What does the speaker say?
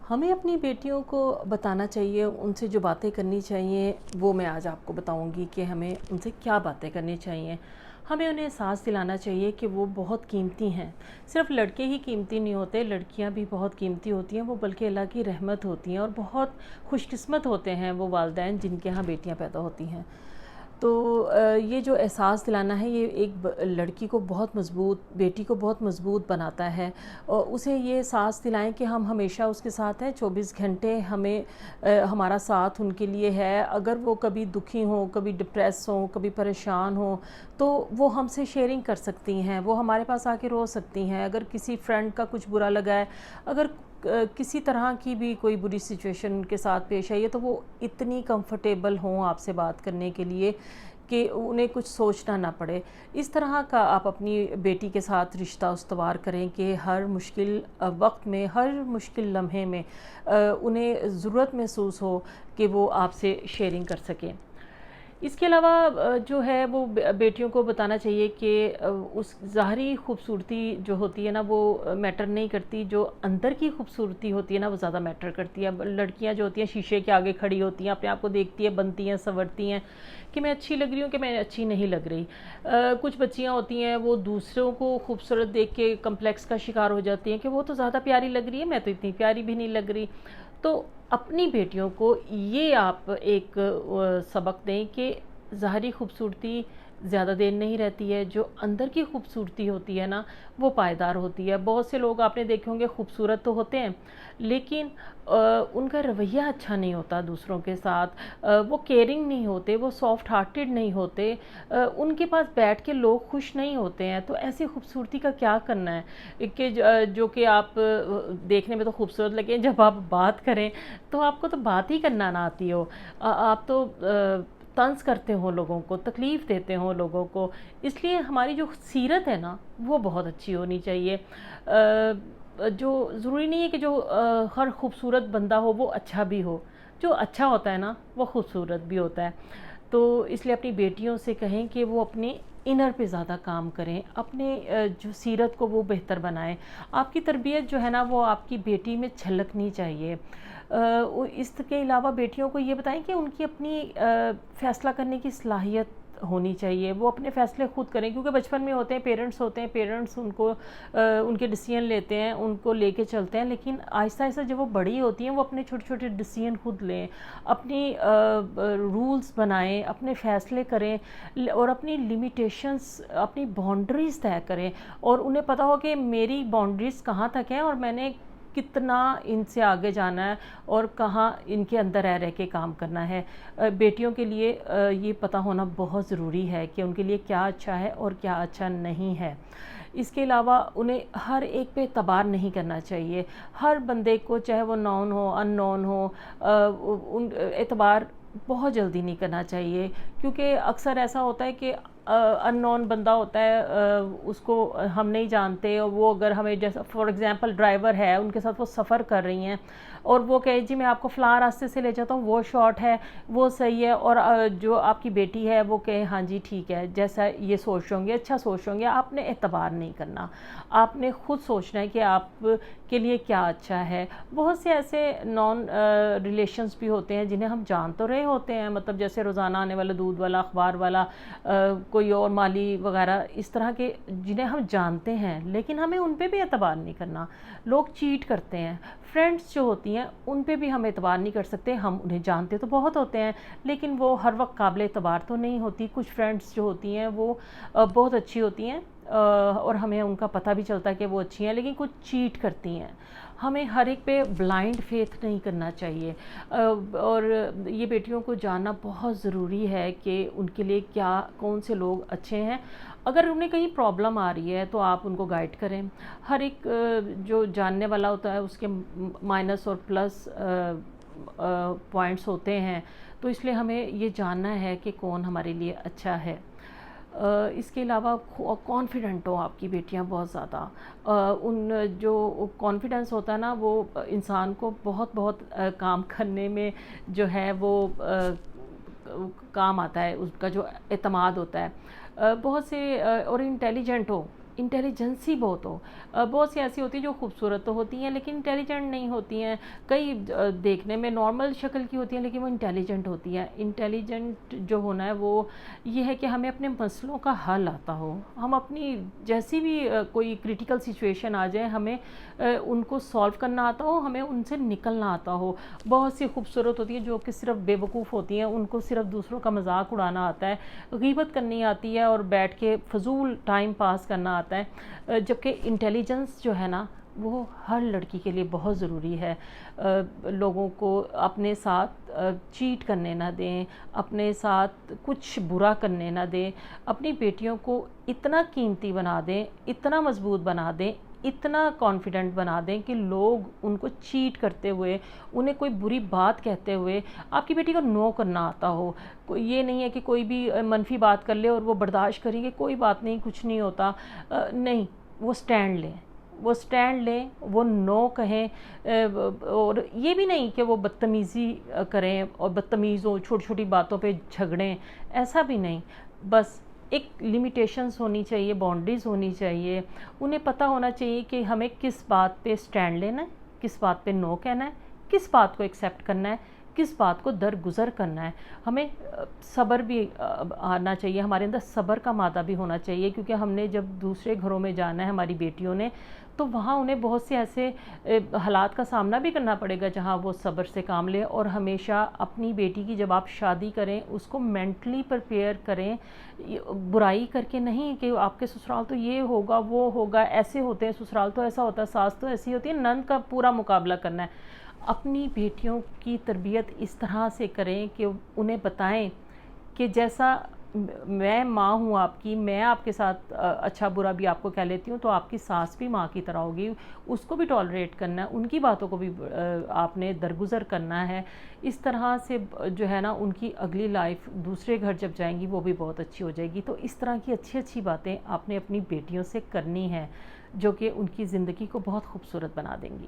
हमें अपनी बेटियों को बताना चाहिए, उनसे जो बातें करनी चाहिए वो मैं आज आपको बताऊंगी कि हमें उनसे क्या बातें करनी चाहिए। हमें उन्हें एहसास दिलाना चाहिए कि वो बहुत कीमती हैं। सिर्फ लड़के ही कीमती नहीं होते, लड़कियां भी बहुत कीमती होती हैं, वो बल्कि अल्लाह की रहमत होती हैं और बहुत खुशकिस्मत होते हैं वो वालिदैन जिनके यहाँ बेटियां पैदा होती हैं। तो ये जो एहसास दिलाना है ये एक लड़की को बहुत मज़बूत, बेटी को बहुत मज़बूत बनाता है और उसे ये एहसास दिलाएं कि हम हमेशा उसके साथ हैं, 24 घंटे हमें हमारा साथ उनके लिए है। अगर वो कभी दुखी हों, कभी डिप्रेस हों, कभी परेशान हों, तो वो हमसे शेयरिंग कर सकती हैं, वो हमारे पास आके रो सकती हैं। अगर किसी फ्रेंड का कुछ बुरा लगा है, अगर किसी तरह की भी कोई बुरी सिचुएशन उनके साथ पेश आई है, तो वो इतनी कंफर्टेबल हों आपसे बात करने के लिए कि उन्हें कुछ सोचना ना पड़े। इस तरह का आप अपनी बेटी के साथ रिश्ता उस्तवार करें कि हर मुश्किल वक्त में, हर मुश्किल लम्हे में उन्हें ज़रूरत महसूस हो कि वो आपसे शेयरिंग कर सकें। इसके अलावा जो है वो बेटियों को बताना चाहिए कि उस ज़ाहरी खूबसूरती जो होती है ना वो मैटर नहीं करती, जो अंदर की खूबसूरती होती है ना वो ज़्यादा मैटर करती है। अब लड़कियां जो होती हैं शीशे के आगे खड़ी होती हैं, अपने आप को देखती हैं, बनती हैं, संवरती हैं कि मैं अच्छी लग रही हूँ कि मैं अच्छी नहीं लग रही। कुछ बच्चियाँ होती हैं वो दूसरों को खूबसूरत देख के कम्प्लेक्स का शिकार हो जाती हैं कि वो तो ज़्यादा प्यारी लग रही है, मैं तो इतनी प्यारी भी नहीं लग रही। तो अपनी बेटियों को ये आप एक सबक दें कि ज़ाहरी खूबसूरती ज़्यादा देर नहीं रहती है, जो अंदर की खूबसूरती होती है ना वो पायदार होती है। बहुत से लोग आपने देखे होंगे खूबसूरत तो होते हैं लेकिन उनका रवैया अच्छा नहीं होता दूसरों के साथ, वो केयरिंग नहीं होते, वो सॉफ्ट हार्टेड नहीं होते, उनके पास बैठ के लोग खुश नहीं होते हैं। तो ऐसी खूबसूरती का क्या करना है कि जो कि आप देखने में तो खूबसूरत लगे, जब आप बात करें तो आपको तो बात ही करना ना आती हो, आप तो तंज करते हो लोगों को, तकलीफ़ देते हो लोगों को। इसलिए हमारी जो सीरत है ना वो बहुत अच्छी होनी चाहिए। जो ज़रूरी नहीं है कि जो हर खूबसूरत बंदा हो वो अच्छा भी हो, जो अच्छा होता है ना वो खूबसूरत भी होता है। तो इसलिए अपनी बेटियों से कहें कि वो अपने इनर पे ज़्यादा काम करें, अपने जो सीरत को वो बेहतर बनाएं। आपकी तरबियत जो है ना वो आपकी बेटी में झलकनी चाहिए। इसके अलावा बेटियों को ये बताएं कि उनकी अपनी फ़ैसला करने की सलाहियत होनी चाहिए, वो अपने फ़ैसले खुद करें। क्योंकि बचपन में होते हैं, पेरेंट्स उनको उनके डिसीजन लेते हैं, उनको लेके चलते हैं, लेकिन आहिस्ता आहिस्ता जब वो बड़ी होती हैं वो अपने छोटे छोटे डिसीजन खुद लें, अपनी रूल्स बनाएं, अपने फ़ैसले करें और अपनी लिमिटेशंस, अपनी बाउंड्रीज़ तय करें और उन्हें पता हो कि मेरी बाउंड्रीज़ कहाँ तक हैं और मैंने कितना इनसे आगे जाना है और कहाँ इनके अंदर रह रह के काम करना है। बेटियों के लिए ये पता होना बहुत ज़रूरी है कि उनके लिए क्या अच्छा है और क्या अच्छा नहीं है। इसके अलावा उन्हें हर एक पे एतबार नहीं करना चाहिए। हर बंदे को, चाहे वो नॉन हो अननोन हो, उन एतबार बहुत जल्दी नहीं करना चाहिए। क्योंकि अक्सर ऐसा होता है कि अननोन बंदा होता है, उसको हम नहीं जानते और वो अगर हमें, जैसा फॉर एग्जांपल ड्राइवर है, उनके साथ वो सफ़र कर रही हैं और वो कहे जी मैं आपको फ़लाँ रास्ते से ले जाता हूँ, वो शॉर्ट है, वो सही है, और जो आपकी बेटी है वो कहे हाँ जी ठीक है, जैसा ये सोच होंगे अच्छा सोच होंगे। आपने एतबार नहीं करना, आपने खुद सोचना है कि आप के लिए क्या अच्छा है। बहुत से ऐसे नॉन रिलेशंस भी होते हैं जिन्हें हम जान तो रहे होते हैं, मतलब जैसे रोज़ाना आने वाला दूध वाला, अखबार वाला, कोई और माली वगैरह, इस तरह के जिन्हें हम जानते हैं, लेकिन हमें उन पे भी एतबार नहीं करना। लोग चीट करते हैं। फ्रेंड्स जो होती हैं उन पे भी हम एतबार नहीं कर सकते। हम उन्हें जानते तो बहुत होते हैं लेकिन वो हर वक्त काबिल एतबार तो नहीं होती। कुछ फ्रेंड्स जो होती हैं वो बहुत अच्छी होती हैं और हमें उनका पता भी चलता है कि वो अच्छी हैं, लेकिन कुछ चीट करती हैं। हमें हर एक पे ब्लाइंड फेथ नहीं करना चाहिए। और ये बेटियों को जानना बहुत ज़रूरी है कि उनके लिए क्या, कौन से लोग अच्छे हैं। अगर उन्हें कहीं प्रॉब्लम आ रही है तो आप उनको गाइड करें। हर एक जो जानने वाला होता है उसके माइनस और प्लस पॉइंट्स होते हैं, तो इसलिए हमें ये जानना है कि कौन हमारे लिए अच्छा है। इसके अलावा कॉन्फिडेंट हो आपकी बेटियां बहुत ज़्यादा। उन जो कॉन्फिडेंस होता है ना वो इंसान को बहुत बहुत काम करने में जो है वो काम आता है, उसका जो एतमाद होता है। बहुत से और इंटेलिजेंट हो, इंटेलिजेंसी बहुत हो। बहुत सी ऐसी होती है जो खूबसूरत तो होती हैं लेकिन इंटेलिजेंट नहीं होती हैं। कई देखने में नॉर्मल शक्ल की होती हैं लेकिन वो इंटेलिजेंट होती हैं। इंटेलिजेंट जो होना है वो ये है कि हमें अपने मसलों का हल आता हो। हम अपनी जैसी भी कोई क्रिटिकल सिचुएशन आ जाए, हमें उनको सॉल्व करना आता हो, हमें उनसे निकलना आता हो। बहुत सी खूबसूरत होती है जो कि सिर्फ बेवकूफ़ होती हैं, उनको सिर्फ दूसरों का मजाक उड़ाना आता है, गीबत करनी आती है और बैठ के फजूल टाइम पास करना आता है। जबकि इंटेलिजेंस जो है ना वो हर लड़की के लिए बहुत ज़रूरी है। लोगों को अपने साथ चीट करने ना दें, अपने साथ कुछ बुरा करने ना दें, अपनी बेटियों को इतना कीमती बना दें, इतना मजबूत बना दें, इतना कॉन्फिडेंट बना दें कि लोग उनको चीट करते हुए, उन्हें कोई बुरी बात कहते हुए आपकी बेटी को नो करना आता हो। ये नहीं है कि कोई भी मनफी बात कर ले और वो बर्दाश्त करेंगे, कोई बात नहीं, कुछ नहीं होता। नहीं, वो स्टैंड लें, वो स्टैंड लें, वो नो कहें। और ये भी नहीं कि वो बदतमीज़ी करें और बदतमीज़ हो, छोटी छोटी बातों पे झगड़ें, ऐसा भी नहीं। बस एक लिमिटेशंस होनी चाहिए, बाउंड्रीज़ होनी चाहिए। उन्हें पता होना चाहिए कि हमें किस बात पे स्टैंड लेना है, किस बात पे नो कहना है, किस बात को एक्सेप्ट करना है, किस बात को दरगुजर करना है। हमें सब्र भी आना चाहिए, हमारे अंदर सब्र का मादा भी होना चाहिए, क्योंकि हमने जब दूसरे घरों में जाना है हमारी बेटियों ने, तो वहाँ उन्हें बहुत से ऐसे हालात का सामना भी करना पड़ेगा जहाँ वो सब्र से काम लें। और हमेशा अपनी बेटी की जब आप शादी करें उसको मेंटली प्रिपेयर करें, बुराई करके नहीं कि आपके ससुराल तो ये होगा, वो होगा, ऐसे होते हैं, ससुराल तो ऐसा होता है, सास तो ऐसी होती है, नंद का पूरा मुकाबला करना है। अपनी बेटियों की तरबियत इस तरह से करें कि उन्हें बताएं कि जैसा मैं माँ हूँ आपकी, मैं आपके साथ अच्छा बुरा भी आपको कह लेती हूँ, तो आपकी सास भी माँ की तरह होगी, उसको भी टॉलरेट करना है, उनकी बातों को भी आपने दरगुजर करना है। इस तरह से जो है ना उनकी अगली लाइफ दूसरे घर जब जाएंगी वो भी बहुत अच्छी हो जाएगी। तो इस तरह की अच्छी अच्छी बातें आपने अपनी बेटियों से करनी है जो कि उनकी ज़िंदगी को बहुत खूबसूरत बना देंगी।